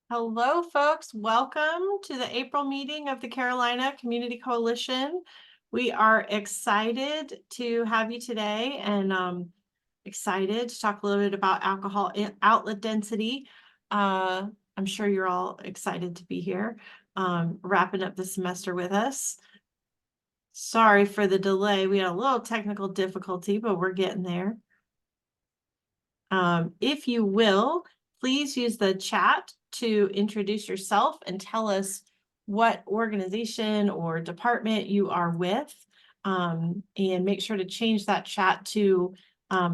Hello, folks. Welcome to the April meeting of the Carolina Community Coalition. We are excited to have you today and excited to talk a little bit about alcohol outlet density. I'm sure you're all excited to be here, wrapping up the semester with us. Sorry for the delay. We had a little technical difficulty, but we're getting there. If you will, please use the chat to introduce yourself and tell us what organization or department you are with. And make sure to change that chat to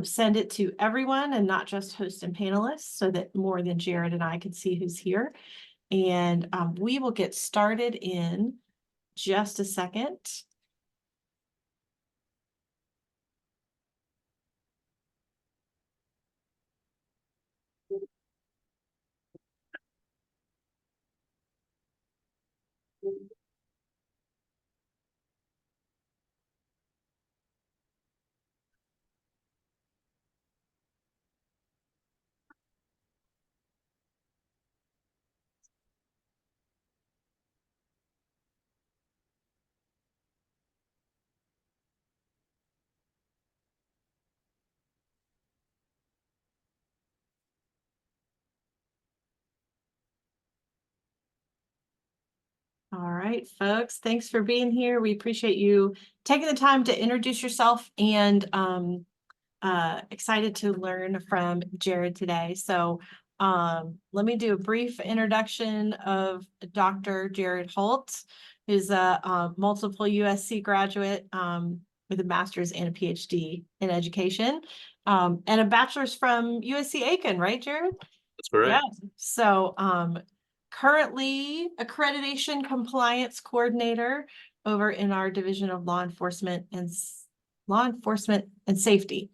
send it to everyone and not just hosts and panelists so that more than Jarod and I can see who's here. And we will get started in just a second. All right, folks, thanks for being here. We appreciate you taking the time to introduce yourself and excited to learn from Jarod today. So let me do a brief introduction of Dr. Jarod Holt, who's a multiple USC graduate with a master's and a PhD in education and a bachelor's from USC Aiken, right, Jarod? That's correct. Yeah. So currently accreditation compliance coordinator over in our Division of Law Enforcement and Safety.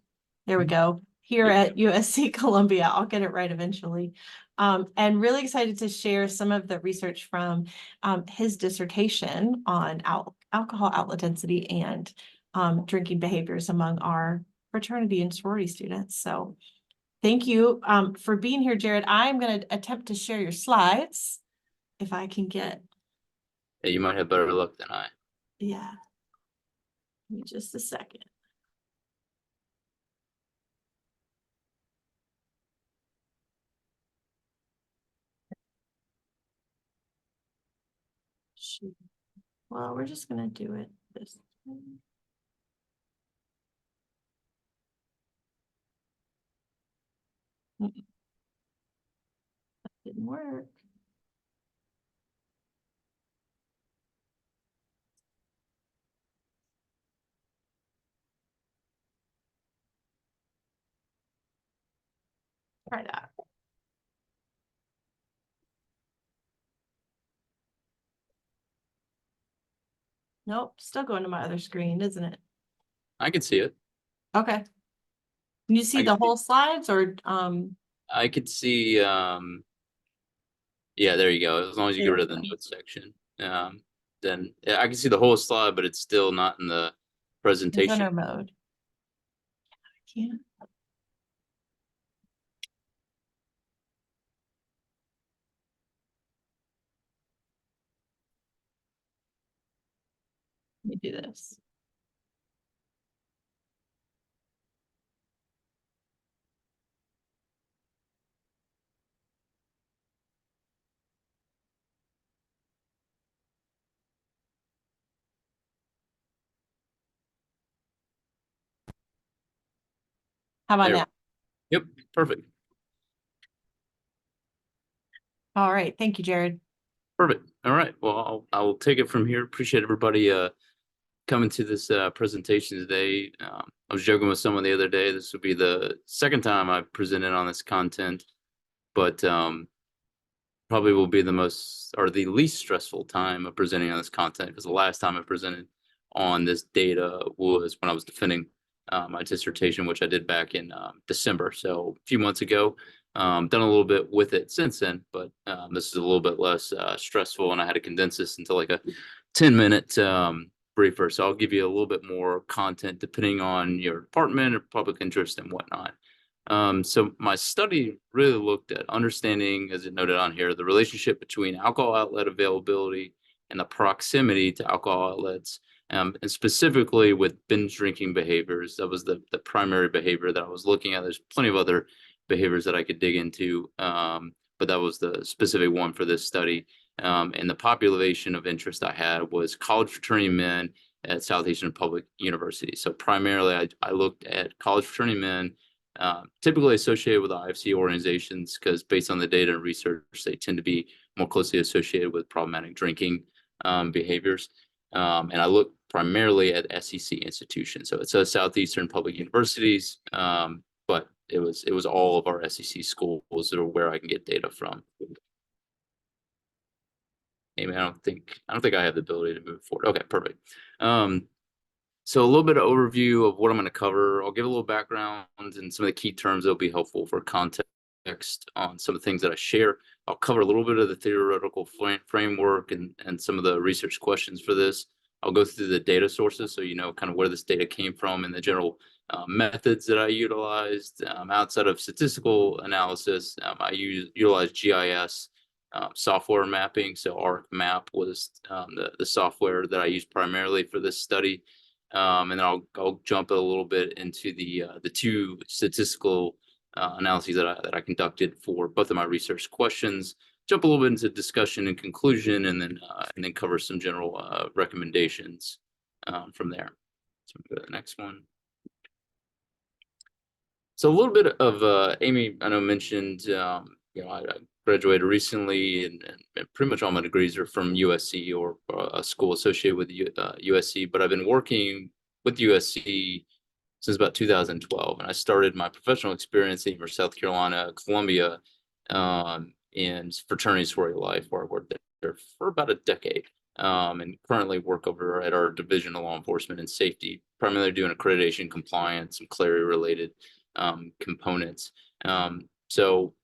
There we go. Here at USC Columbia. I'll get it right eventually. And really excited to share some of the research from his dissertation on alcohol outlet density and drinking behaviors among our fraternity and sorority students. So thank you for being here, Jarod. I'm going to attempt to share your slides if I can get. Yeah, you might have better luck than I. Yeah. Give me just a second. Shoot. Well, we're just going to do it this way. That didn't work. Try that. Nope, still going to my other screen, isn't it? I can see it. Okay. Can you see the whole slides or I could see yeah, there you go. As long as you get rid of the notes section. Then yeah, I can see the whole slide, but it's still not in the presentation presenter mode. I can't. Let me do this. How about now? Yep, perfect. All right, thank you, Jarod. Perfect. All right. Well, I'll take it from here. Appreciate everybody coming to this presentation today. I was joking with someone the other day. This will be the second time I've presented on this content, but probably will be the most or the least stressful time of presenting on this content, because the last time I presented on this data was when I was defending my dissertation, which I did back in December. So a few months ago. Done a little bit with it since then, but this is a little bit less stressful, and I had to condense this into like a 10-minute briefer. So I'll give you a little bit more content depending on your department or public interest and whatnot. So my study really looked at understanding, as it noted on here, the relationship between alcohol outlet availability and the proximity to alcohol outlets, and specifically with binge drinking behaviors. That was the primary behavior that I was looking at. There's plenty of other behaviors that I could dig into, but that was the specific one for this study. And the population of interest I had was college fraternity men at Southeastern Public University. So primarily, I looked at college fraternity men, typically associated with IFC organizations, because based on the data and research, they tend to be more closely associated with problematic drinking behaviors. And I looked primarily at SEC institutions. So it says Southeastern Public Universities, but it was all of our SEC schools that are where I can get data from. Amy, I don't think I have the ability to move forward. Okay, perfect. So a little bit of overview of what I'm going to cover. I'll give a little background and some of the key terms that will be helpful for context on some of the things that I share. I'll cover a little bit of the theoretical framework and some of the research questions for this. I'll go through the data sources so you know kind of where this data came from and the general methods that I utilized. Outside of statistical analysis, I utilized GIS software mapping. So ArcMap was the software that I used primarily for this study. And then I'll jump a little bit into the two statistical analyses that I conducted for both of my research questions. Jump a little bit into discussion and conclusion, and then cover some general recommendations from there. So go to the next one. So a little bit of Amy, I know mentioned, I graduated recently, and pretty much all my degrees are from USC or a school associated with USC. But I've been working with USC since about 2012, and I started my professional experience in South Carolina, Columbia, in fraternity sorority life, where I worked there for about a decade, and currently work over at our Division of Law Enforcement and Safety, primarily doing accreditation, compliance, and clarity related components.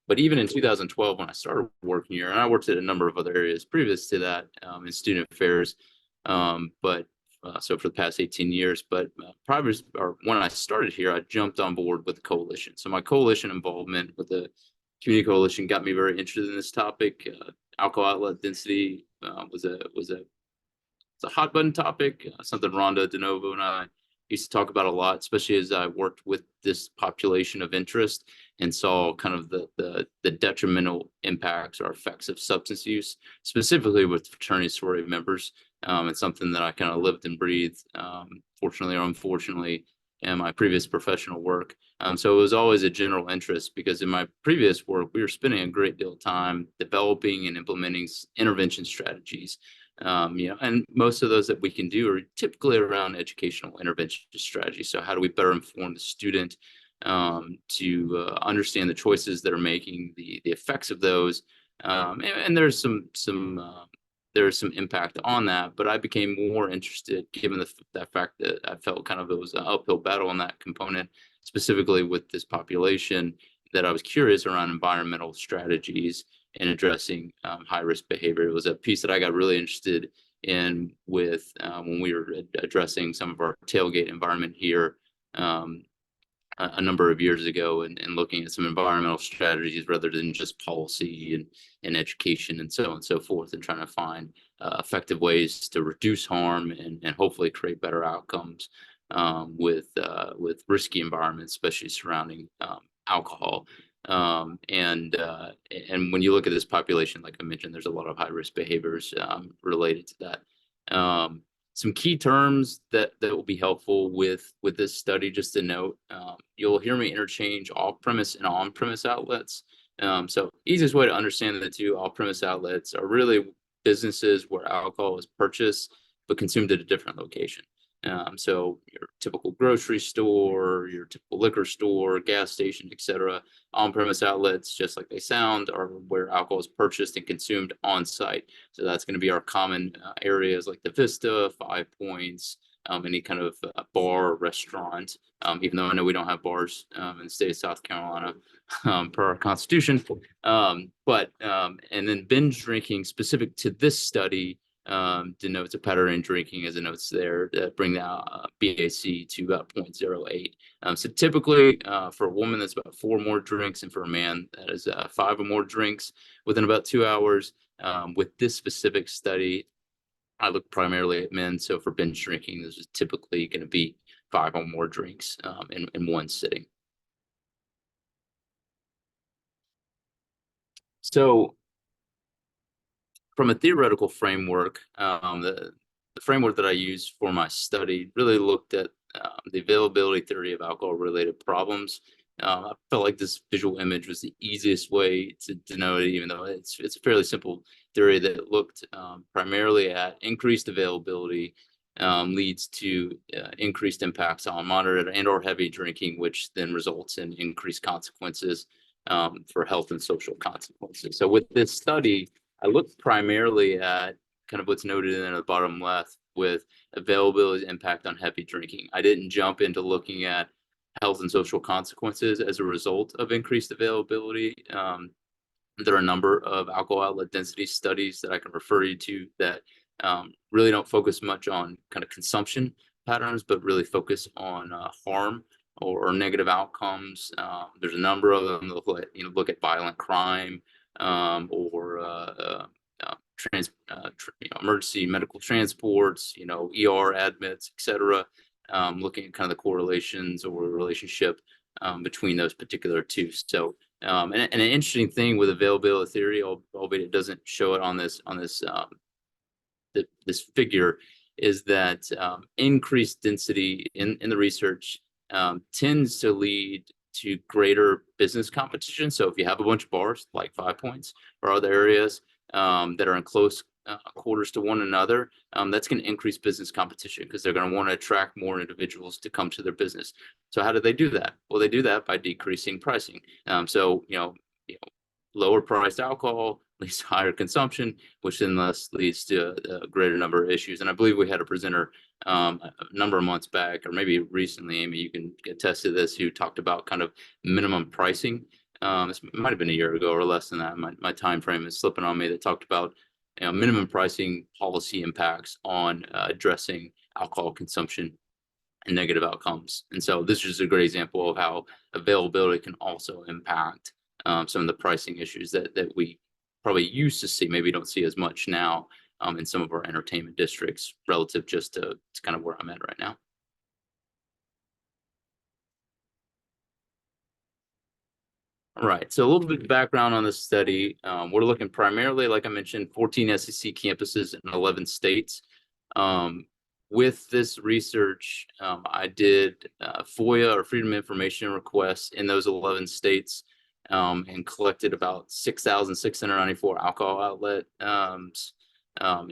But even in 2012, when I started working here, and I worked at a number of other areas previous to that, in student affairs, so for the past 18 years, but when I started here, I jumped on board with the coalition. So my coalition involvement with the community coalition got me very interested in this topic. Alcohol outlet density was a hot button topic, something Rhonda DeNovo and I used to talk about a lot, especially as I worked with this population of interest and saw kind of the detrimental impacts or effects of substance use, specifically with fraternity sorority members. It's something that I kind of lived and breathed, fortunately or unfortunately, in my previous professional work. So it was always a general interest, because in my previous work, we were spending a great deal of time developing and implementing intervention strategies. And most of those that we can do are typically around educational intervention strategies. So how do we better inform the student to understand the choices that are making, the effects of those, and there's some impact on that. But I became more interested, given that fact that I felt kind of it was an uphill battle on that component, specifically with this population, that I was curious around environmental strategies in addressing high-risk behavior. It was a piece that I got really interested in with when we were addressing some of our tailgate environment here a number of years ago, and looking at some environmental strategies rather than just policy and education and so on and so forth, and trying to find effective ways to reduce harm and hopefully create better outcomes with risky environments, especially surrounding alcohol. And when you look at this population, like I mentioned, there's a lot of high risk behaviors related to that. Some key terms that will be helpful with this study, just to note, you'll hear me interchange off-premise and on-premise outlets. So easiest way to understand the two, off-premise outlets are really businesses where alcohol is purchased but consumed at a different location. So your typical grocery store, your typical liquor store, gas station, etc. On-premise outlets, just like they sound, are where alcohol is purchased and consumed on site. So that's going to be our common areas like the Vista, Five Points, any kind of bar or restaurant, even though I know we don't have bars in the state of South Carolina per our constitution. And then binge drinking, specific to this study, denotes a pattern in drinking, as it notes there, to bring the BAC to about 0.08. So typically, for a woman, that's about 4 more drinks, and for a man, that is 5 or more drinks within about 2 hours. With this specific study, I look primarily at men. So for binge drinking, this is typically going to be 5 or more drinks in one sitting. So from a theoretical framework, the framework that I used for my study really looked at the availability theory of alcohol-related problems. I felt like this visual image was the easiest way to denote it, even though it's a fairly simple theory that looked primarily at increased availability leads to increased impacts on moderate and or heavy drinking, which then results in increased consequences for health and social consequences. So with this study, I looked primarily at kind of what's noted in the bottom left with availability's impact on heavy drinking. I didn't jump into looking at health and social consequences as a result of increased availability. There are a number of alcohol outlet density studies that I can refer you to that really don't focus much on kind of consumption patterns, but really focus on harm or negative outcomes. There's a number of them that look at violent crime or emergency medical transports, ER admits, etc. Looking at kind of the correlations or relationship between those particular two. So, and an interesting thing with availability theory, albeit it doesn't show it on this this figure, is that increased density in the research tends to lead to greater business competition. So if you have a bunch of bars like 5 Points or other areas that are in close quarters to one another, that's going to increase business competition because they're going to want to attract more individuals to come to their business. So how do they do that? Well, they do that by decreasing pricing. So lower priced alcohol leads to higher consumption, which then thus leads to a greater number of issues. And I believe we had a presenter a number of months back, or maybe recently, Amy, you can attest to this, who talked about kind of minimum pricing. This might have been a year ago or less than that. My time frame is slipping on me. That talked about minimum pricing policy impacts on addressing alcohol consumption and negative outcomes. And so this is a great example of how availability can also impact some of the pricing issues that we probably used to see, maybe don't see as much now in some of our entertainment districts relative just to kind of where I'm at right now. All right, so a little bit of background on this study. We're looking primarily, like I mentioned, 14 SEC campuses in 11 states. With this research, I did FOIA or Freedom of Information requests in those 11 states and collected about 6,694 alcohol outlet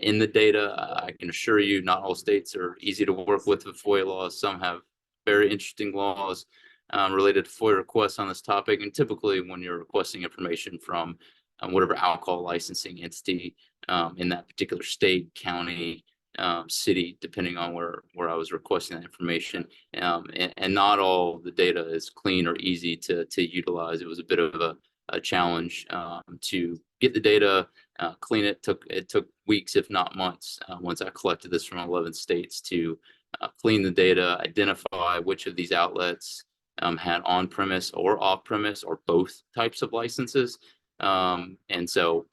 in the data. I can assure you not all states are easy to work with FOIA laws. Some have very interesting laws related to FOIA requests on this topic. And typically when you're requesting information from whatever alcohol licensing entity in that particular state, county, city, depending on where I was requesting that information, and not all the data is clean or easy to utilize. It was a bit of a challenge to get the data, clean it. It took weeks, if not months, once I collected this from 11 states to clean the data, identify which of these outlets had on-premise or off-premise or both types of licenses. And so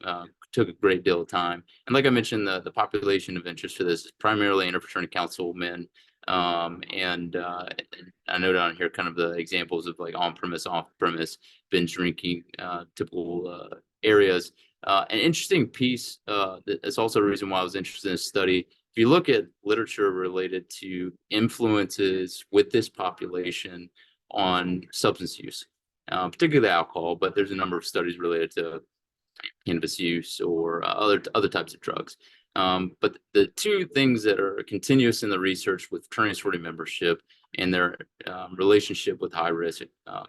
took a great deal of time. And like I mentioned, the population of interest for this is primarily interfraternity council men. And I noted on here kind of the examples of like on-premise, off-premise, binge drinking, typical areas. An interesting piece, that's also a reason why I was interested in this study. If you look at literature related to influences with this population on substance use, particularly alcohol, but there's a number of studies related to cannabis use or other types of drugs. But the two things that are continuous in the research with fraternity sorority membership and their relationship with high risk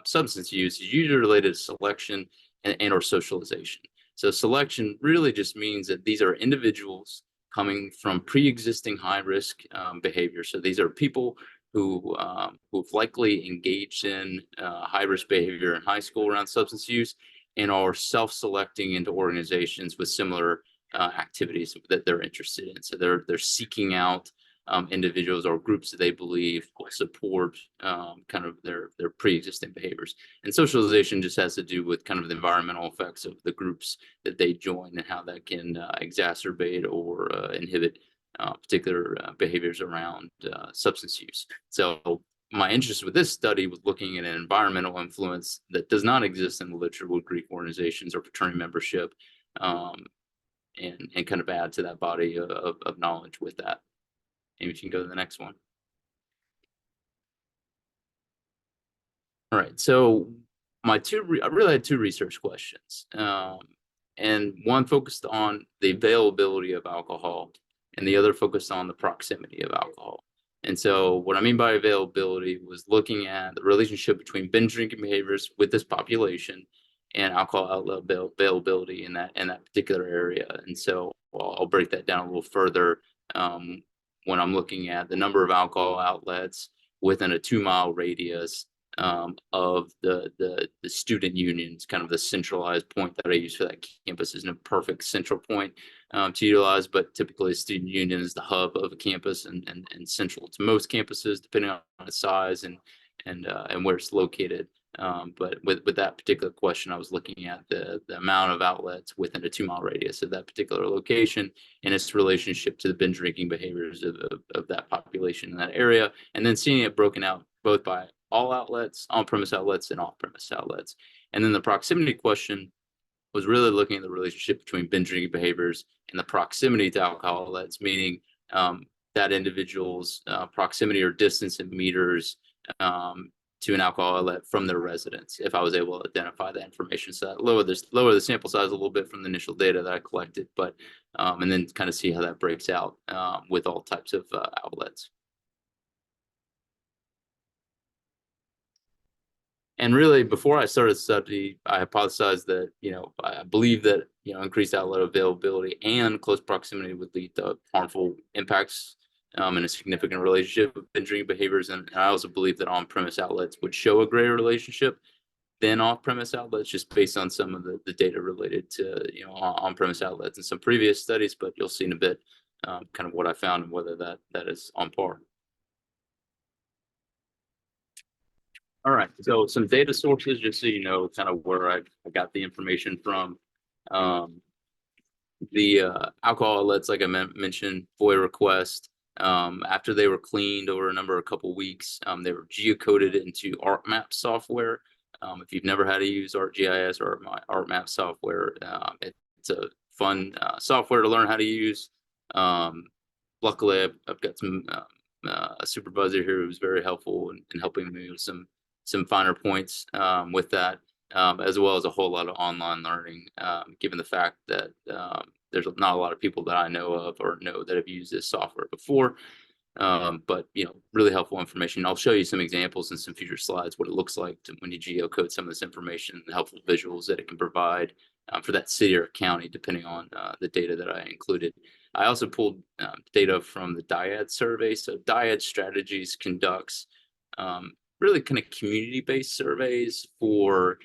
substance use is usually related to selection and or socialization. So selection really just means that these are individuals coming from pre-existing high risk behavior. So these are people who've likely engaged in high risk behavior in high school around substance use and are self-selecting into organizations with similar activities that they're interested in. So they're seeking out individuals or groups that they believe will support kind of their pre-existing behaviors. And socialization just has to do with kind of the environmental effects of the groups that they join and how that can exacerbate or inhibit particular behaviors around substance use. So my interest with this study was looking at an environmental influence that does not exist in the literature with Greek organizations or fraternity membership, and kind of add to that body of knowledge with that. Maybe you can go to the next one. All right, so I really had two research questions, and one focused on the availability of alcohol, and the other focused on the proximity of alcohol. And so what I mean by availability was looking at the relationship between binge drinking behaviors with this population and alcohol outlet availability in that particular area. And so I'll break that down a little further when I'm looking at the number of alcohol outlets within a 2-mile radius of the student unions, kind of the centralized point that I use for that campus isn't a perfect central point to utilize, but typically a student union is the hub of a campus and central to most campuses, depending on its size and where it's located. But with that particular question, I was looking at the amount of outlets within a 2-mile radius of that particular location and its relationship to the binge drinking behaviors of that population in that area, and then seeing it broken out both by all outlets, on-premise outlets, and off-premise outlets. And then the proximity question was really looking at the relationship between binge drinking behaviors and the proximity to alcohol outlets, meaning that individual's proximity or distance in meters to an alcohol outlet from their residence, if I was able to identify that information. So that lower the sample size a little bit from the initial data that I collected, but and then kind of see how that breaks out with all types of outlets. And really, before I started the study, I hypothesized that, I believe that, increased outlet availability and close proximity would lead to harmful impacts in a significant relationship with binge drinking behaviors. And I also believe that on-premise outlets would show a greater relationship than off-premise outlets, just based on some of the data related to, on-premise outlets in some previous studies, but you'll see in a bit kind of what I found and whether that is on par. All right, so some data sources, just so you know, kind of where I got the information from. The alcohol outlets, like I mentioned, FOIA request. After they were cleaned over a couple weeks, they were geocoded into ArcMap software. If you've never had to use ArcGIS or ArcMap software, it's a fun software to learn how to use. Luckily, I've got a supervisor here who's very helpful in helping me with some finer points with that, as well as a whole lot of online learning, given the fact that there's not a lot of people that I know of or know that have used this software before. But really helpful information. I'll show you some examples in some future slides, what it looks like when you geocode some of this information, the helpful visuals that it can provide for that city or county, depending on the data that I included. I also pulled data from the Dyad survey. So Dyad Strategies conducts really kind of community-based surveys for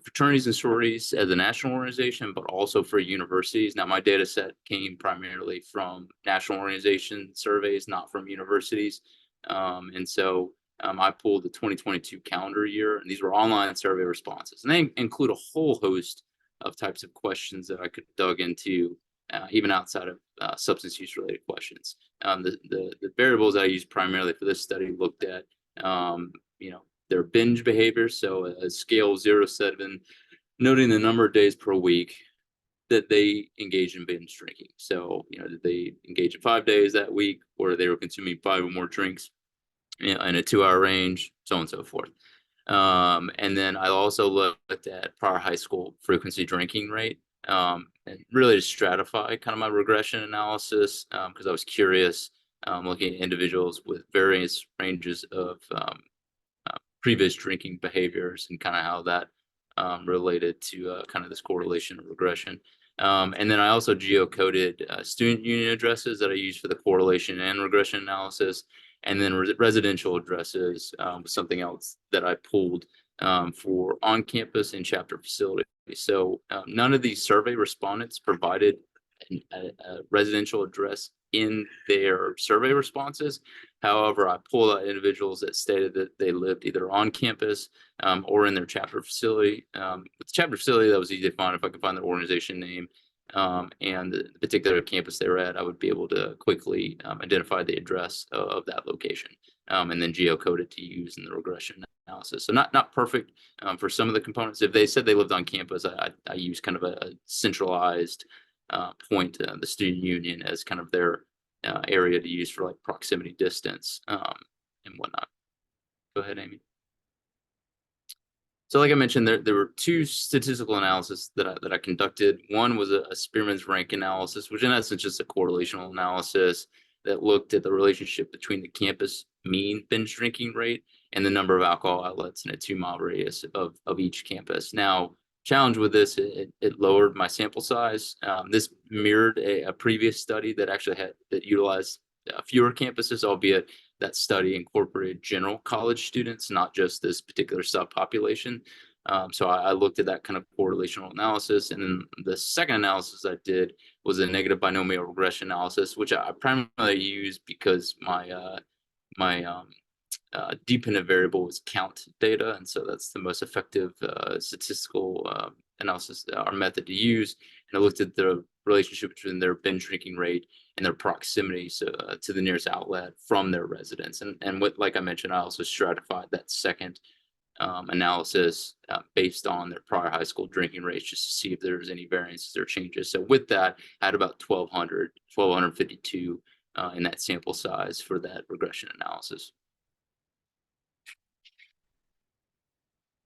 fraternities and sororities as a national organization, but also for universities. Now, my data set came primarily from national organization surveys, not from universities. And so I pulled the 2022 calendar year, and these were online survey responses. And they include a whole host of types of questions that I could dug into, even outside of substance use related questions. The variables I used primarily for this study looked at their binge behavior. So a scale of 0 to 7, noting the number of days per week that they engage in binge drinking. So, did they engage in 5 days that week, or they were consuming 5 or more drinks in a 2-hour range, so on and so forth. And then I also looked at prior high school frequency drinking rate, and really to stratify kind of my regression analysis, because I was curious, looking at individuals with various ranges of previous drinking behaviors and kind of how that related to kind of this correlation of regression. And then I also geocoded student union addresses that I use for the correlation and regression analysis. And then residential addresses was something else that I pulled for on-campus and chapter facilities. So none of these survey respondents provided a residential address in their survey responses. However, I pulled out individuals that stated that they lived either on campus or in their chapter facility. With the chapter facility, that was easy to find. If I could find their organization name and the particular campus they were at, I would be able to quickly identify the address of that location and then geocode it to use in the regression analysis. So not perfect for some of the components. If they said they lived on campus, I use kind of a centralized point, the student union, as kind of their area to use for like proximity, distance, and whatnot. Go ahead, Amy. So like I mentioned, there were two statistical analyses that I conducted. One was a Spearman's rank analysis, which in essence is a correlational analysis that looked at the relationship between the campus mean binge drinking rate and the number of alcohol outlets in a 2-mile radius of each campus. Now, challenge with this, it lowered my sample size. This mirrored a previous study that actually utilized fewer campuses, albeit that study incorporated general college students, not just this particular subpopulation. So I looked at that kind of correlational analysis. And then the second analysis I did was a negative binomial regression analysis, which I primarily use because my dependent variable was count data. And so that's the most effective statistical analysis or method to use. And I looked at the relationship between their binge drinking rate and their proximity to the nearest outlet from their residence. And like I mentioned, I also stratified that second analysis based on their prior high school drinking rates, just to see if there's any variances or changes. So with that, I had about 1,252 in that sample size for that regression analysis.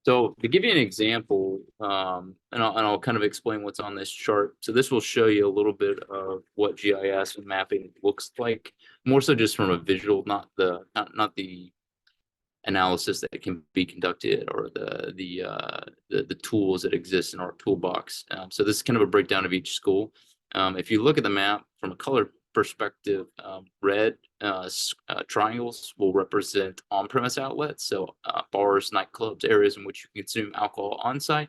So to give you an example, and I'll kind of explain what's on this chart. So this will show you a little bit of what GIS and mapping looks like, more so just from a visual, not the analysis that can be conducted or the tools that exist in our toolbox. So this is kind of a breakdown of each school. If you look at the map from a color perspective, red triangles will represent on-premise outlets, so bars, nightclubs, areas in which you consume alcohol on site.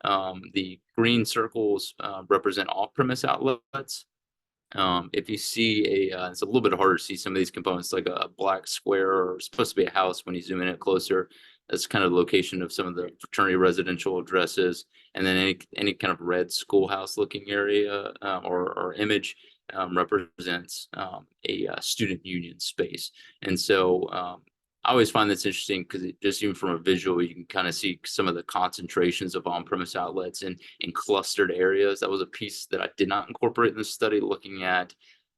The green circles represent off-premise outlets. If you see it's a little bit harder to see some of these components, like a black square or supposed to be a house when you zoom in it closer. That's kind of the location of some of the fraternity residential addresses, and then any kind of red schoolhouse looking area or image represents a student union space. And so I always find this interesting because just even from a visual, you can kind of see some of the concentrations of on-premise outlets in clustered areas. That was a piece that I did not incorporate in the study, looking at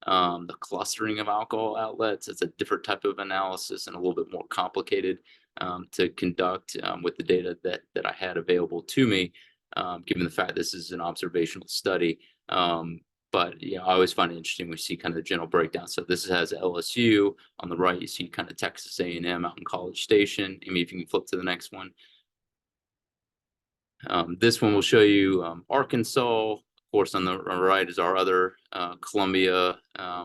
the clustering of alcohol outlets. It's a different type of analysis and a little bit more complicated to conduct with the data that I had available to me, given the fact this is an observational study. But I always find it interesting. We see kind of the general breakdown. So this has LSU on the right. You see kind of Texas A&M out in College Station. Amy, if you can flip to the next one. This one will show you Arkansas. Of course, on the right is our other Columbia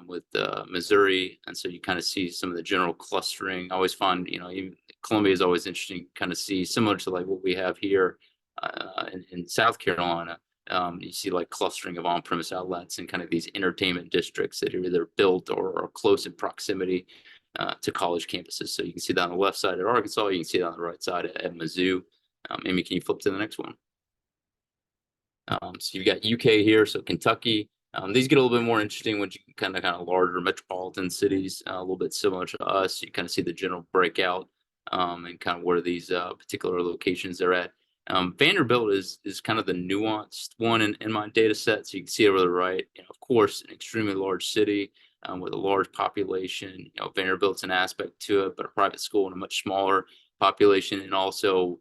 with Missouri. And so you kind of see some of the general clustering. I always find, even Columbia is always interesting to kind of see, similar to like what we have here in South Carolina. You see like clustering of on-premise outlets and kind of these entertainment districts that are either built or are close in proximity to college campuses. So you can see that on the left side at Arkansas. You can see that on the right side at Mizzou. Amy, can you flip to the next one? So you've got UK here, so Kentucky. These get a little bit more interesting when you kind of larger metropolitan cities, a little bit similar to us. You kind of see the general breakout and kind of where these particular locations are at. Vanderbilt is kind of the nuanced one in my data set. So you can see over the right, of course, an extremely large city with a large population. Vanderbilt's an aspect to it, but a private school and a much smaller population, and also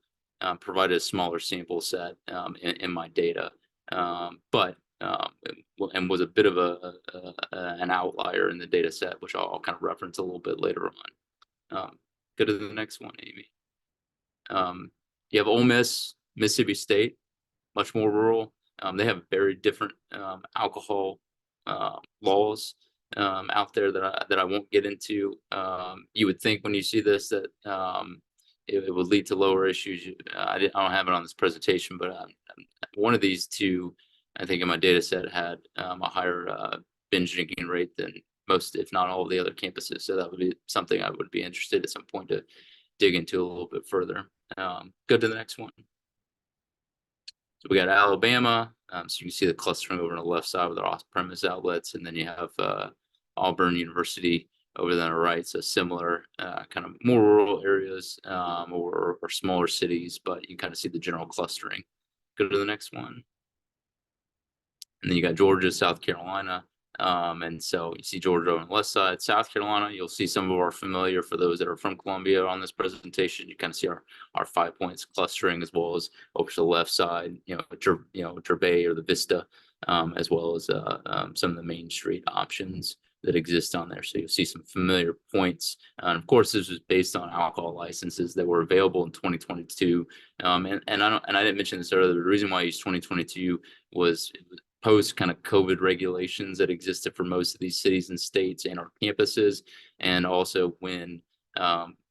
provided a smaller sample set in my data. But was a bit of an outlier in the data set, which I'll kind of reference a little bit later on. Go to the next one, Amy. You have Ole Miss, Mississippi State, much more rural. They have very different alcohol laws out there that I won't get into. You would think when you see this that it would lead to lower issues. I don't have it on this presentation, but one of these two I think in my data set had a higher binge drinking rate than most, if not all, of the other campuses. So that would be something I would be interested at some point to dig into a little bit further. Go to the next one. So we got Alabama. So you can see the clustering over on the left side with our off-premise outlets, and then you have Auburn University over there on the right. So similar, kind of more rural areas or smaller cities, but you kind of see the general clustering. Go to the next one. And then you got Georgia, South Carolina. And so you see Georgia on the left side, South Carolina. You'll see some of our familiar for those that are from Columbia on this presentation. You kind of see our 5 points clustering, as well as over to the left side, Gervais or the Vista, as well as some of the Main Street options that exist on there. So you'll see some familiar points. And of course, this was based on alcohol licenses that were available in 2022. And I didn't mention this earlier. The reason why I used 2022 was post kind of COVID regulations that existed for most of these cities and states and our campuses, and also when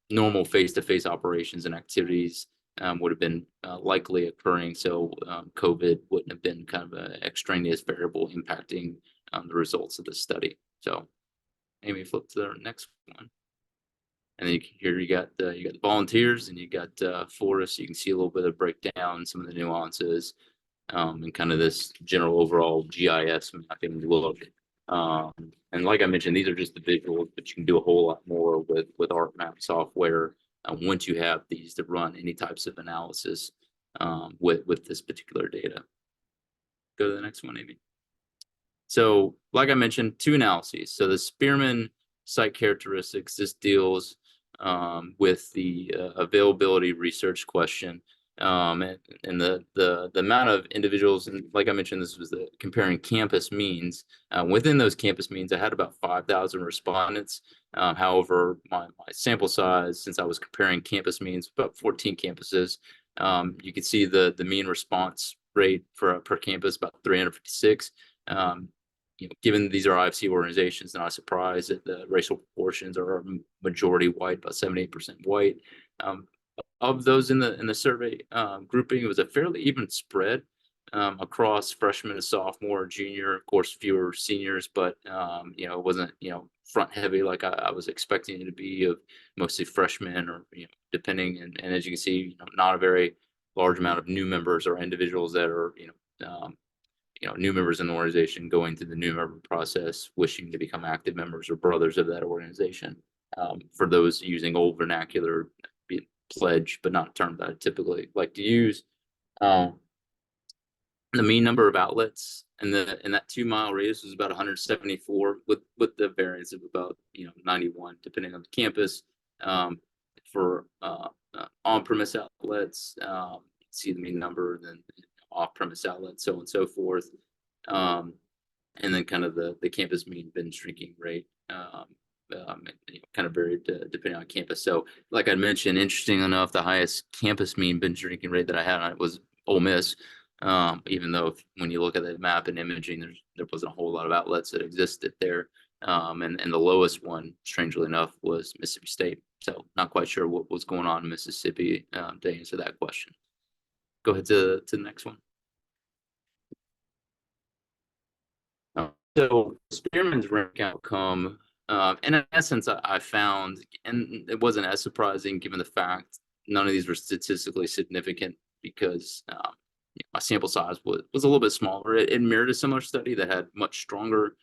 normal face-to-face operations and activities would have been likely occurring. So COVID wouldn't have been kind of an extraneous variable impacting the results of the study. So Amy, flip to the next one. And then here you got the volunteers, and you got Forrest. You can see a little bit of breakdown, some of the nuances, and kind of this general overall GIS mapping look. And like I mentioned, these are just the visuals, but you can do a whole lot more with ArcMap software once you have these to run any types of analysis with this particular data. Go to the next one, Amy. So like I mentioned, 2 analyses. So the Spearman site characteristics, this deals with the availability research question. And the amount of individuals, and like I mentioned, this was the comparing campus means. Within those campus means, I had about 5,000 respondents. However, my sample size, since I was comparing campus means, about 14 campuses, you can see the mean response rate per campus about 356. Given these are IFC organizations, not surprised that the racial proportions are majority white, about 78% white. Of those in the survey grouping, it was a fairly even spread across freshman to sophomore, junior. Of course, fewer seniors, but it wasn't front heavy like I was expecting it to be, of mostly freshmen or depending. And as you can see, not a very large amount of new members or individuals that are new members in the organization going through the new member process, wishing to become active members or brothers of that organization. For those using old vernacular, pledge, but not a term that I typically like to use. The mean number of outlets in that 2 mile radius was about 174, with the variance of about 91 depending on the campus. For on-premise outlets, see the mean number, then off-premise outlets, so on and so forth. And then kind of the campus mean binge drinking rate. Kind of varied depending on campus. So like I mentioned, interesting enough, the highest campus mean binge drinking rate that I had on it was Ole Miss. Even though when you look at the map and imaging, there wasn't a whole lot of outlets that existed there. And the lowest one, strangely enough, was Mississippi State. So not quite sure what was going on in Mississippi to answer that question. Go ahead to the next one. So Spearman's rank outcome, in essence, I found, and it wasn't as surprising given the fact none of these were statistically significant, because my sample size was a little bit smaller. It mirrored a similar study that had much stronger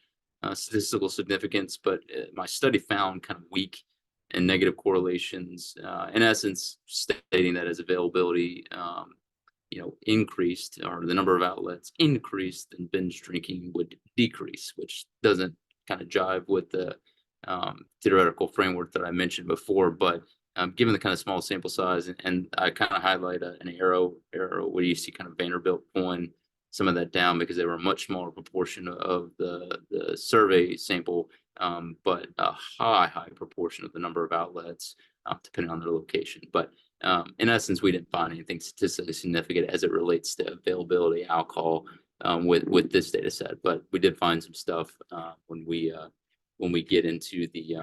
statistical significance, but my study found kind of weak and negative correlations, in essence, stating that as availability increased, or the number of outlets increased, and binge drinking would decrease, which doesn't kind of jive with the theoretical framework that I mentioned before. But given the kind of small sample size, and I kind of highlight an arrow where you see kind of Vanderbilt pulling some of that down, because they were a much smaller proportion of the survey sample, but a high proportion of the number of outlets, depending on their location. But in essence, we didn't find anything statistically significant as it relates to availability alcohol with this data set. But we did find some stuff when we get into the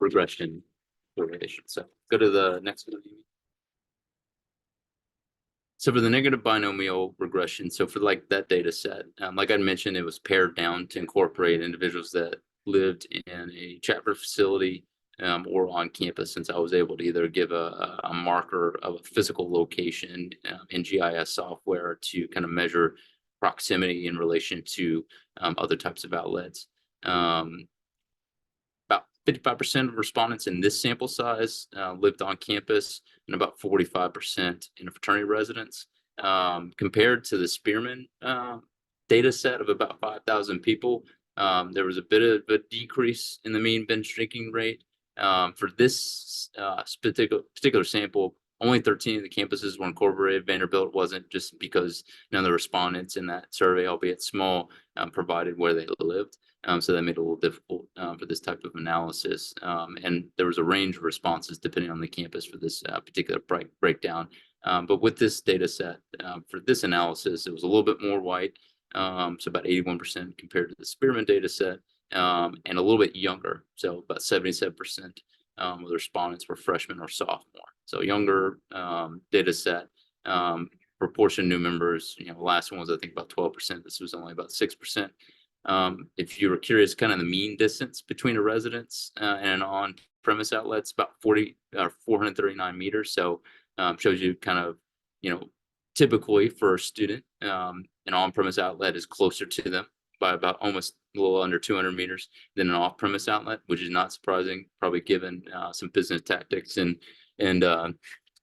regression correlation. So go to the next one. So for the negative binomial regression, so for like that data set, like I mentioned, it was pared down to incorporate individuals that lived in a chapter facility or on campus, since I was able to either give a marker of a physical location in GIS software to kind of measure proximity in relation to other types of outlets. About 55% of respondents in this sample size lived on campus, and about 45% in a fraternity residence. Compared to the Spearman data set of about 5,000 people, there was a bit of a decrease in the mean binge drinking rate. For this particular sample, only 13 of the campuses were incorporated. Vanderbilt wasn't, just because none of the respondents in that survey, albeit small, provided where they lived. So that made it a little difficult for this type of analysis. And there was a range of responses depending on the campus for this particular breakdown. But with this data set, for this analysis, it was a little bit more white, so about 81% compared to the Spearman data set, and a little bit younger, so about 77% of the respondents were freshmen or sophomore. So younger data set, proportion of new members, the last one was, I think, about 12%. This was only about 6%. If you were curious, kind of the mean distance between a residence and an on-premise outlet, it's about 439 meters. So shows you kind of, typically for a student, an on-premise outlet is closer to them by about almost a little under 200 meters than an off-premise outlet, which is not surprising, probably given some business tactics and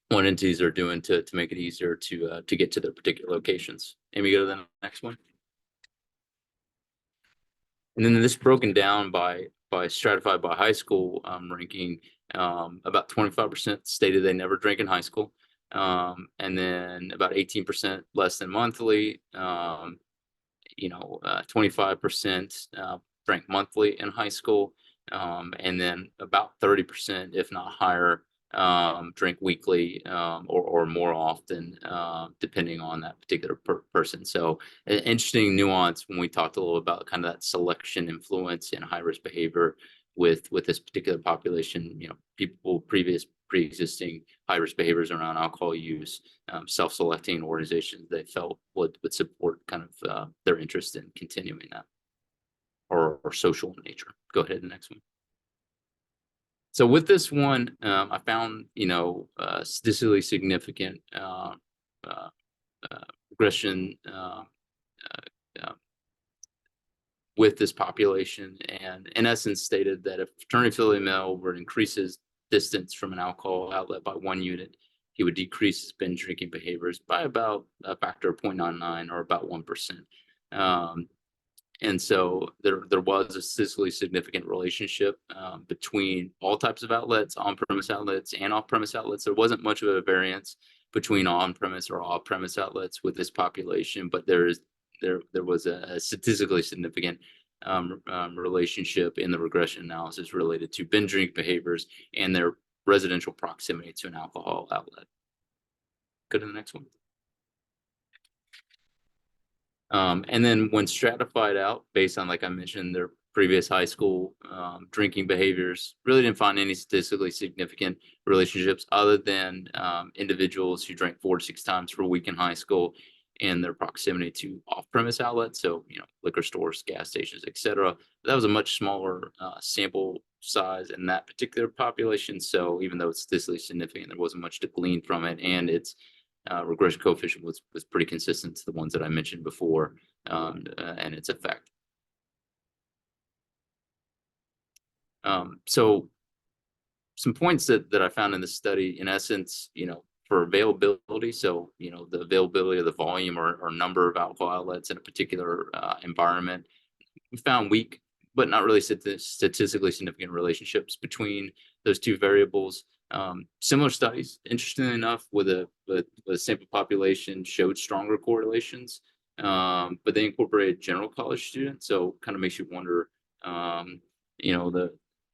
what entities are doing to make it easier to get to their particular locations. Amy, go to the next one. And then this broken down by stratified by high school ranking. About 25% stated they never drank in high school, and then about 18% less than monthly. 25% drank monthly in high school, and then about 30%, if not higher, drink weekly or more often, depending on that particular person. So an interesting nuance when we talked a little about kind of that selection influence and high risk behavior with this particular population. People pre-existing high risk behaviors around alcohol use, self-selecting organizations they felt would support kind of their interest in continuing that, or social in nature. Go ahead, the next one. So with this one, I found, statistically significant regression with this population, and in essence stated that if fraternity affiliated male were to increase his distance from an alcohol outlet by 1 unit, he would decrease his binge drinking behaviors by about a factor of 0.99, or about 1%. And so there was a statistically significant relationship between all types of outlets, on-premise outlets and off-premise outlets. There wasn't much of a variance between on-premise or off-premise outlets with this population, but there was a statistically significant relationship in the regression analysis related to binge drink behaviors and their residential proximity to an alcohol outlet. Go to the next one. And then when stratified out based on, like I mentioned, their previous high school drinking behaviors, really didn't find any statistically significant relationships other than individuals who drank 4 to 6 times per week in high school and their proximity to off-premise outlets, so liquor stores, gas stations, etc. That was a much smaller sample size in that particular population. So even though it's statistically significant, there wasn't much to glean from it, and its regression coefficient was pretty consistent to the ones that I mentioned before, and its effect. So some points that I found in this study, in essence, for availability. So, the availability of the volume or number of alcohol outlets in a particular environment, we found weak, but not really statistically significant relationships between those two variables. Similar studies, interestingly enough, with a sample population showed stronger correlations, but they incorporated general college students. So kind of makes you wonder,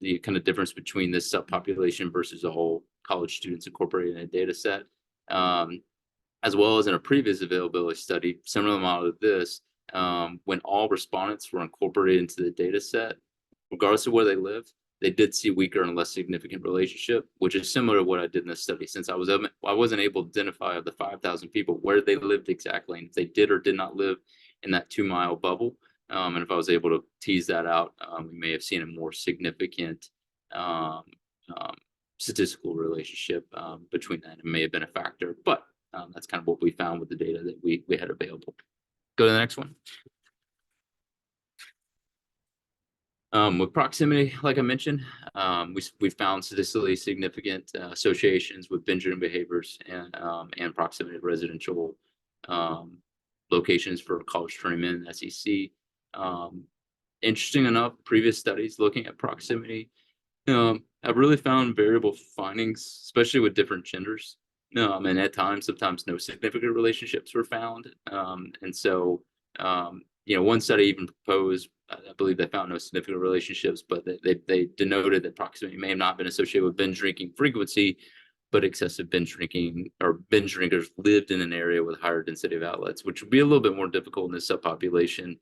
the kind of difference between this subpopulation versus a whole college students incorporated in a data set, as well as in a previous availability study, similar model to this, when all respondents were incorporated into the data set, regardless of where they lived, they did see weaker and less significant relationship, which is similar to what I did in this study. Since I wasn't able to identify of the 5,000 people where they lived exactly, and if they did or did not live in that 2-mile bubble. And if I was able to tease that out, we may have seen a more significant um, statistical relationship between that. It may have been a factor, but that's kind of what we found with the data that we had available. Go to the next one. With proximity, like I mentioned, we found statistically significant associations with binge drinking behaviors and proximity to residential locations for college tournament and SEC. Interesting enough, previous studies looking at proximity have really found variable findings, especially with different genders. And at times, sometimes no significant relationships were found. And so, one study even proposed, I believe they found no significant relationships, but they denoted that proximity may have not been associated with binge drinking frequency, but excessive binge drinking or binge drinkers lived in an area with higher density of outlets, which would be a little bit more difficult in this subpopulation,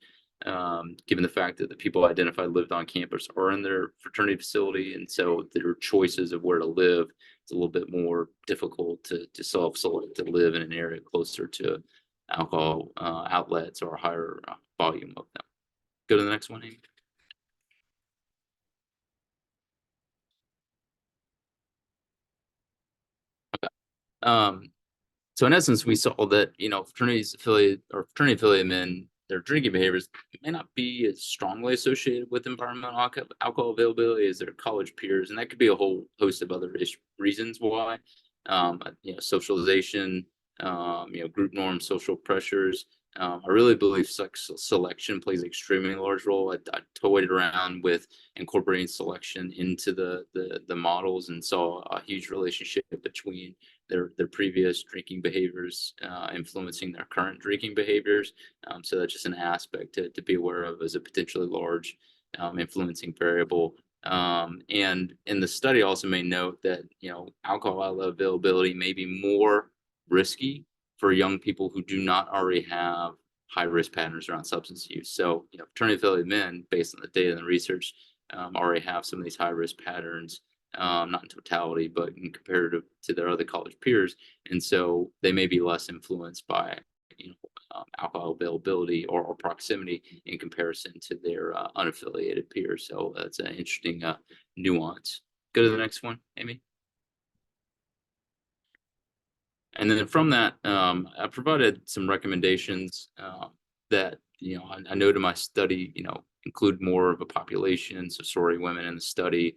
given the fact that the people identified lived on campus or in their fraternity facility. And so their choices of where to live, it's a little bit more difficult to self-select to live in an area closer to alcohol outlets or a higher volume of them. Go to the next one, Amy. Okay. So in essence, we saw that, fraternity affiliated men, their drinking behaviors may not be as strongly associated with environmental alcohol availability as their college peers. And that could be a whole host of other reasons why, socialization, group norms, social pressures. I really believe selection plays an extremely large role. I toyed around with incorporating selection into the models and saw a huge relationship between their previous drinking behaviors influencing their current drinking behaviors. So that's just an aspect to be aware of as a potentially large influencing variable. And in the study also may note that, alcohol availability may be more risky for young people who do not already have high risk patterns around substance use. So, fraternity affiliated men, based on the data and the research, already have some of these high risk patterns, not in totality, but in comparative to their other college peers. And so they may be less influenced by, alcohol availability or proximity in comparison to their unaffiliated peers. So that's an interesting nuance. Go to the next one, Amy. And then from that, I provided some recommendations that, I noted my study, include more of a population, so sorority women in the study,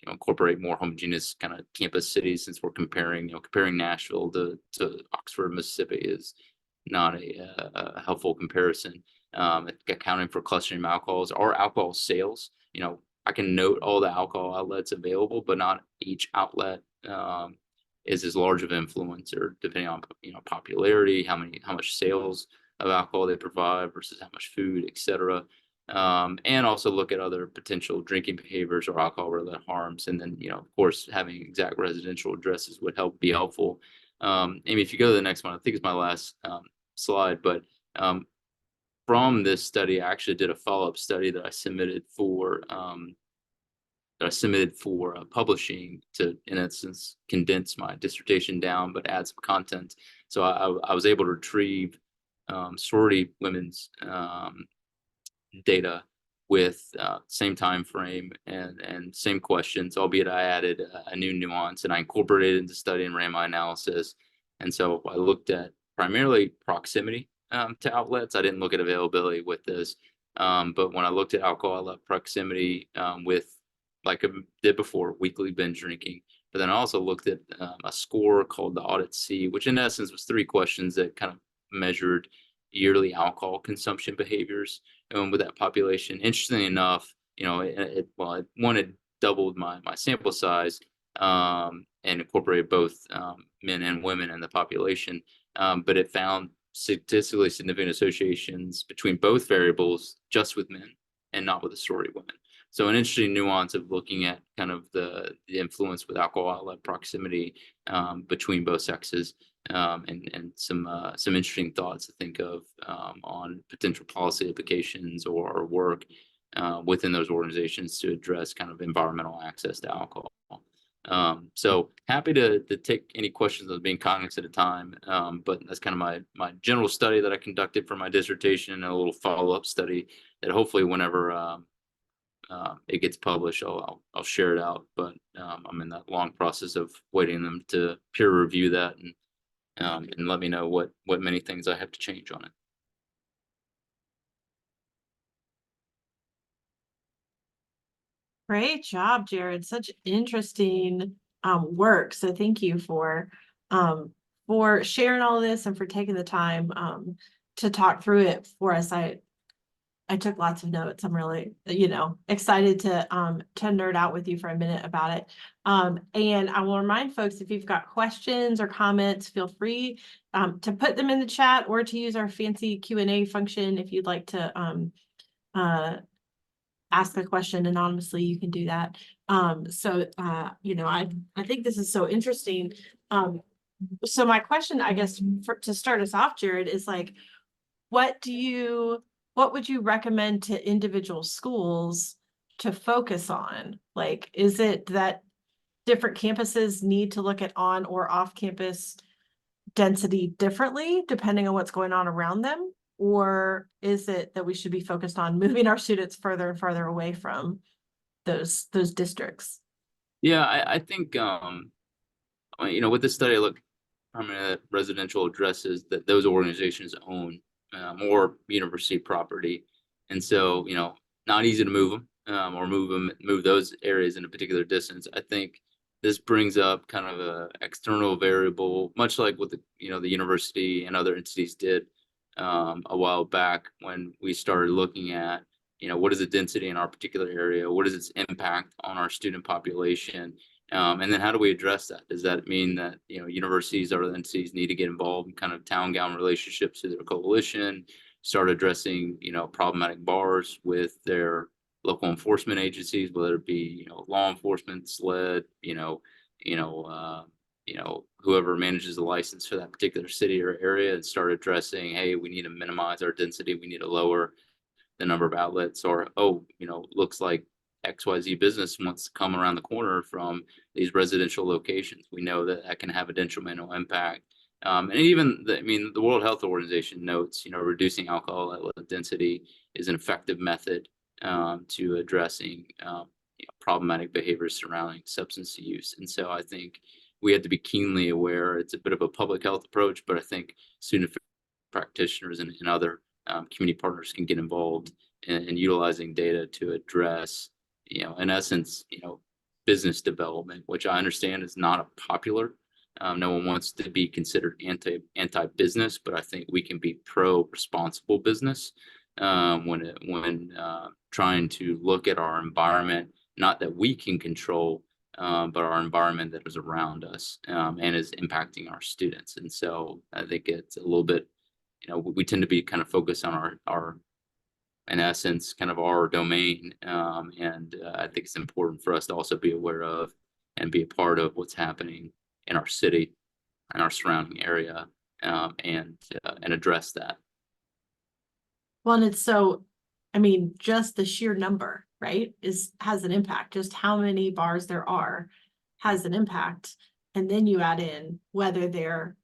incorporate more homogeneous kind of campus cities, since we're comparing Nashville to Oxford, Mississippi is not a helpful comparison. Accounting for clustering of alcohols or alcohol sales, I can note all the alcohol outlets available, but not each outlet is as large of influencer, depending on popularity, how much sales of alcohol they provide versus how much food, etc. And also look at other potential drinking behaviors or alcohol-related harms. And then, of course, having exact residential addresses would be helpful. Amy, if you go to the next one, I think it's my last slide, but from this study, I actually did a follow-up study that I submitted for publishing to, in essence, condense my dissertation down, but add some content. So I was able to retrieve sorority women's data with same time frame and same questions, albeit I added a new nuance and I incorporated it into study and ran my analysis. And so I looked at primarily proximity to outlets. I didn't look at availability with this, but when I looked at alcohol outlet proximity with, like I did before, weekly binge drinking. But then I also looked at a score called the Audit C, which in essence was 3 questions that kind of measured yearly alcohol consumption behaviors with that population. Interestingly enough, it doubled my sample size and incorporated both men and women in the population, but it found statistically significant associations between both variables just with men and not with the sorority women. So an interesting nuance of looking at kind of the influence with alcohol outlet proximity between both sexes, and some interesting thoughts to think of on potential policy implications or work within those organizations to address kind of environmental access to alcohol. So happy to take any questions of being cognizant of time. But that's kind of my general study that I conducted for my dissertation, and a little follow-up study that hopefully whenever it gets published, I'll share it out. But I'm in that long process of waiting them to peer review that and let me know what many things I have to change on it. Great job, Jarod. Such interesting work. So thank you for sharing all of this and for taking the time to talk through it for us. I took lots of notes. I'm really, excited to nerd out with you for a minute about it. And I will remind folks, if you've got questions or comments, feel free to put them in the chat or to use our fancy Q&A function. If you'd like to ask a question anonymously, you can do that. I think this is so interesting. So my question, I guess, to start us off, Jarod, is like, what would you recommend to individual schools to focus on? Like, is it that different campuses need to look at on or off campus density differently depending on what's going on around them? Or is it that we should be focused on moving our students further and further away from those districts? Yeah, I think with this study, I look primarily at residential addresses that those organizations own, or university property, and so not easy to move them or move those areas in a particular distance. I think this brings up kind of a external variable, much like what the university and other entities did a while back when we started looking at what is the density in our particular area, what is its impact on our student population, and then how do we address that? Does that mean that universities or other entities need to get involved in kind of town-gown relationships through their coalition, start addressing problematic bars with their local enforcement agencies, whether it be law enforcement, SLED, whoever manages the license for that particular city or area, and start addressing, hey, we need to minimize our density, we need to lower the number of outlets, or looks like XYZ business wants to come around the corner from these residential locations. We know that can have a detrimental impact. And even the World Health Organization notes, reducing alcohol outlet density is an effective method to addressing problematic behaviors surrounding substance use. And so I think we have to be keenly aware. It's a bit of a public health approach, but I think student practitioners and other community partners can get involved in utilizing data to address, in essence, business development, which I understand is not a popular. No one wants to be considered anti-business, but I think we can be pro-responsible business when trying to look at our environment, not that we can control, but our environment that is around us and is impacting our students. And so I think it's a little bit, we tend to be kind of focused on our in essence, kind of our domain. And I think it's important for us to also be aware of and be a part of what's happening in our city and our surrounding area, and address that. Well, and it's just the sheer number, right, has an impact. Just how many bars there are has an impact. And then you add in whether they're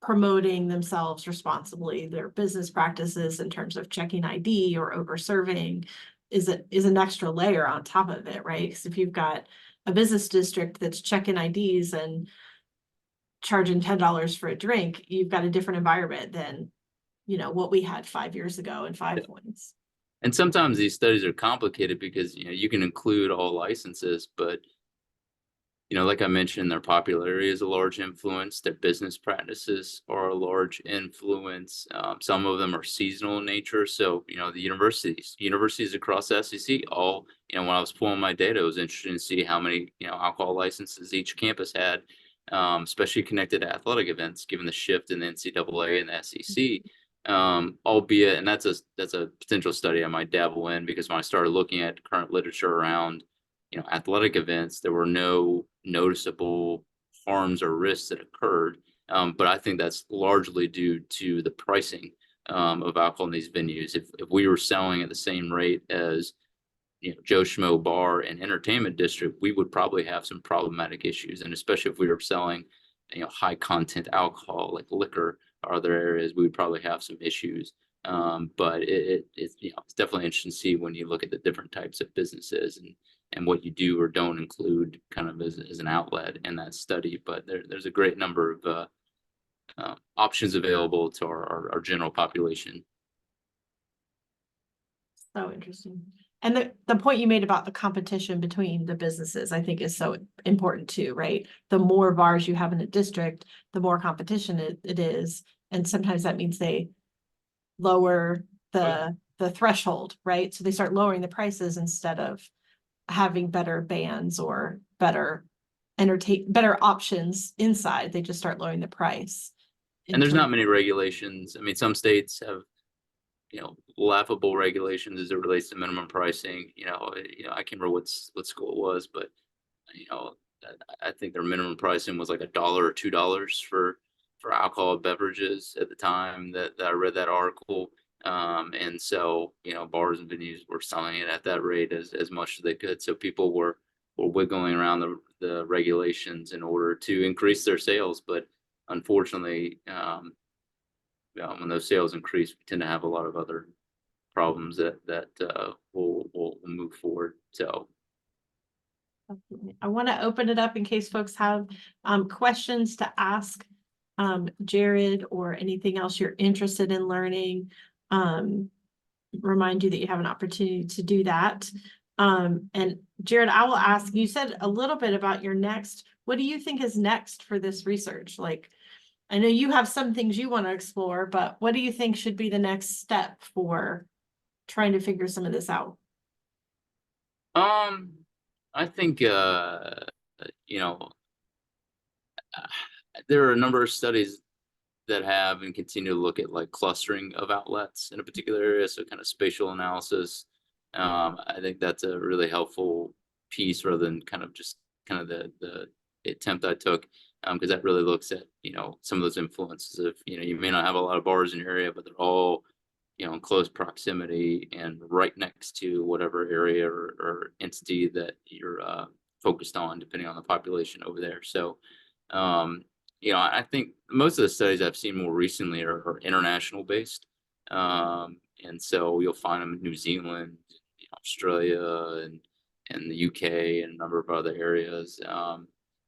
promoting themselves responsibly, their business practices in terms of checking ID or over serving is an extra layer on top of it, right? Because if you've got a business district that's checking IDs and charging $10 for a drink, you've got a different environment than what we had 5 years ago in Five Points. And sometimes these studies are complicated because you can include all licenses, but like I mentioned, their popularity is a large influence. Their business practices are a large influence. Some of them are seasonal in nature. So, the universities across the SEC, all, when I was pulling my data, it was interesting to see how many, alcohol licenses each campus had, especially connected to athletic events, given the shift in the NCAA and the SEC. Albeit, and that's a potential study I might dabble in, because when I started looking at current literature around athletic events, there were no noticeable harms or risks that occurred. But I think that's largely due to the pricing of alcohol in these venues. If we were selling at the same rate as Joe Schmo bar and entertainment district, we would probably have some problematic issues. And especially if we were selling, high content alcohol like liquor or other areas, we would probably have some issues. But it's definitely interesting to see when you look at the different types of businesses and what you do or don't include kind of as an outlet in that study. But there's a great number of options available to our general population. So interesting. And the point you made about the competition between the businesses, I think is so important too, right? The more bars you have in a district, the more competition it is. And sometimes that means they lower the threshold, right? So they start lowering the prices instead of having better bands or better options inside. They just start lowering the price. And there's not many regulations. I mean, some states have laughable regulations as it relates to minimum pricing. I can't remember what school it was, but I think their minimum pricing was like $1 or $2 for alcohol beverages at the time that I read that article. And so bars and venues were selling it at that rate as much as they could. So people were wiggling around the regulations in order to increase their sales. But unfortunately, when those sales increase, we tend to have a lot of other problems that will move forward. So I want to open it up in case folks have questions to ask Jarod or anything else you're interested in learning. Remind you that you have an opportunity to do that. And Jarod, I will ask, you said a little bit about your next, what do you think is next for this research? Like, I know you have some things you want to explore, but what do you think should be the next step for trying to figure some of this out? I think there are a number of studies that have and continue to look at like clustering of outlets in a particular area, so kind of spatial analysis. I think that's a really helpful piece rather than kind of the attempt I took, because that really looks at some of those influences of you may not have a lot of bars in your area, but they're all in close proximity and right next to whatever area or entity that you're focused on, depending on the population over there. So I think most of the studies I've seen more recently are international based. And so you'll find them in New Zealand, Australia, and the UK, and a number of other areas.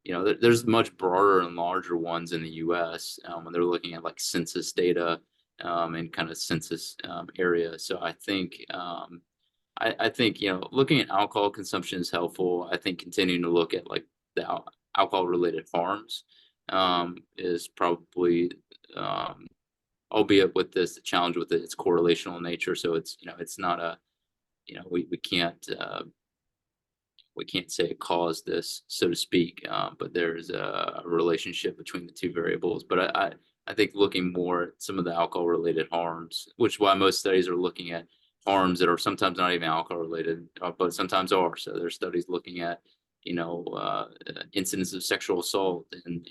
There's much broader and larger ones in the US when they're looking at like census data and kind of census area. So I think looking at alcohol consumption is helpful. I think continuing to look at like the alcohol related harms is probably albeit with the challenge with it, it's correlational in nature. So it's not a we can't say it caused this, so to speak, but there's a relationship between the two variables. But I think looking more at some of the alcohol related harms, which is why most studies are looking at harms that are sometimes not even alcohol related, but sometimes are. So there's studies looking at incidents of sexual assault and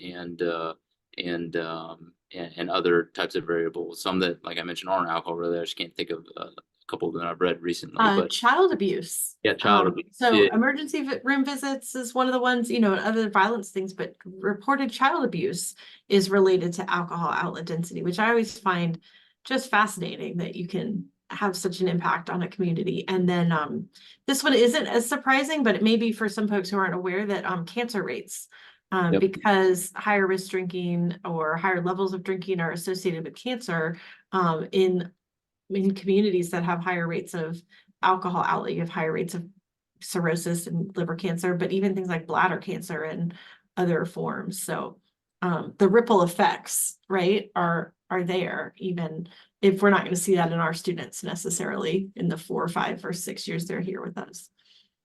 other types of variables. Some that, like I mentioned, aren't alcohol related. I just can't think of a couple that I've read recently. But child abuse. Yeah, child abuse. So yeah. Emergency room visits is one of the ones, and other violence things, but reported child abuse is related to alcohol outlet density, which I always find just fascinating that you can have such an impact on a community. And then this one isn't as surprising, but it may be for some folks who aren't aware that cancer rates, Yep. because higher risk drinking or higher levels of drinking are associated with cancer in communities that have higher rates of alcohol outlet. You have higher rates of cirrhosis and liver cancer, but even things like bladder cancer and other forms. So the ripple effects, right, are there, even if we're not going to see that in our students necessarily in the 4 or 5 or 6 years they're here with us.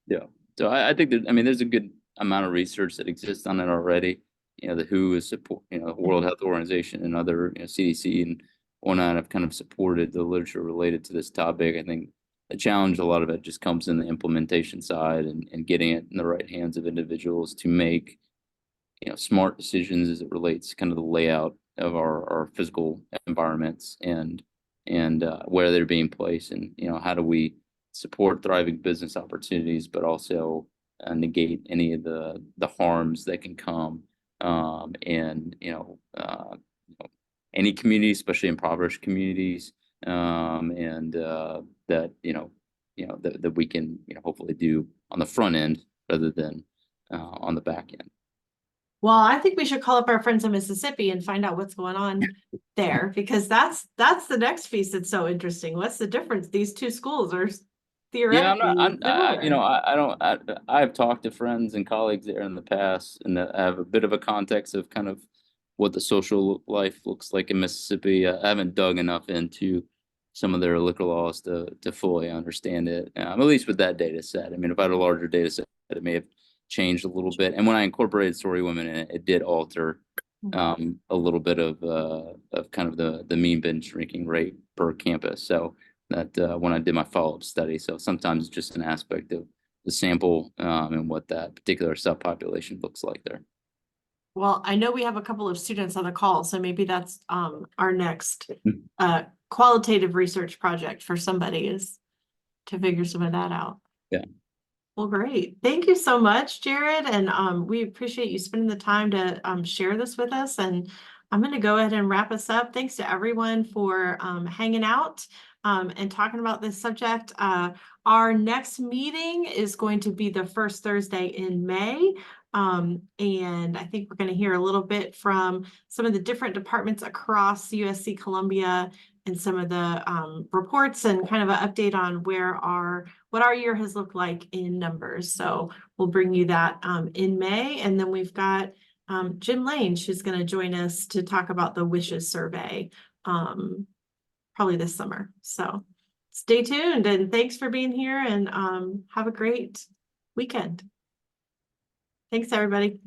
Yeah. So I think that, there's a good amount of research that exists on it already. The WHO is support, the World Health Organization and other, CDC and whatnot have kind of supported the literature related to this topic. I think the challenge, a lot of it just comes in the implementation side and getting it in the right hands of individuals to make, smart decisions as it relates to kind of the layout of our physical environments and where they're being placed, and how do we support thriving business opportunities, but also negate any of the harms that can come in any community, especially impoverished communities, and that that we can hopefully do on the front end rather than on the back end. Well, I think we should call up our friends in Mississippi and find out what's going on there, because that's the next piece that's so interesting. What's the difference? These two schools are Yeah, theoretically similar. I've talked to friends and colleagues there in the past, and I have a bit of a context of kind of what the social life looks like in Mississippi. I haven't dug enough into some of their liquor laws to fully understand it, at least with that data set. I mean, if I had a larger data set, it may have changed a little bit. And when I incorporated story women in it, it did alter a little bit of kind of the mean binge drinking rate per campus. So that when I did my follow-up study. So sometimes it's just an aspect of the sample and what that particular subpopulation looks like there. Well, I know we have a couple of students on the call, so maybe that's our next qualitative research project for somebody, is to figure some of that out. Yeah. Well, great. Thank you so much, Jarod. And we appreciate you spending the time to share this with us. And I'm going to go ahead and wrap us up. Thanks to everyone for hanging out and talking about this subject. Our next meeting is going to be the first Thursday in May. And I think we're going to hear a little bit from some of the different departments across USC Columbia and some of the reports and kind of an update on what our year has looked like in numbers. So we'll bring you that in May. And then we've got Jim Lane, who's going to join us to talk about the Wishes survey probably this summer. So stay tuned, and thanks for being here, and have a great weekend. Thanks, everybody.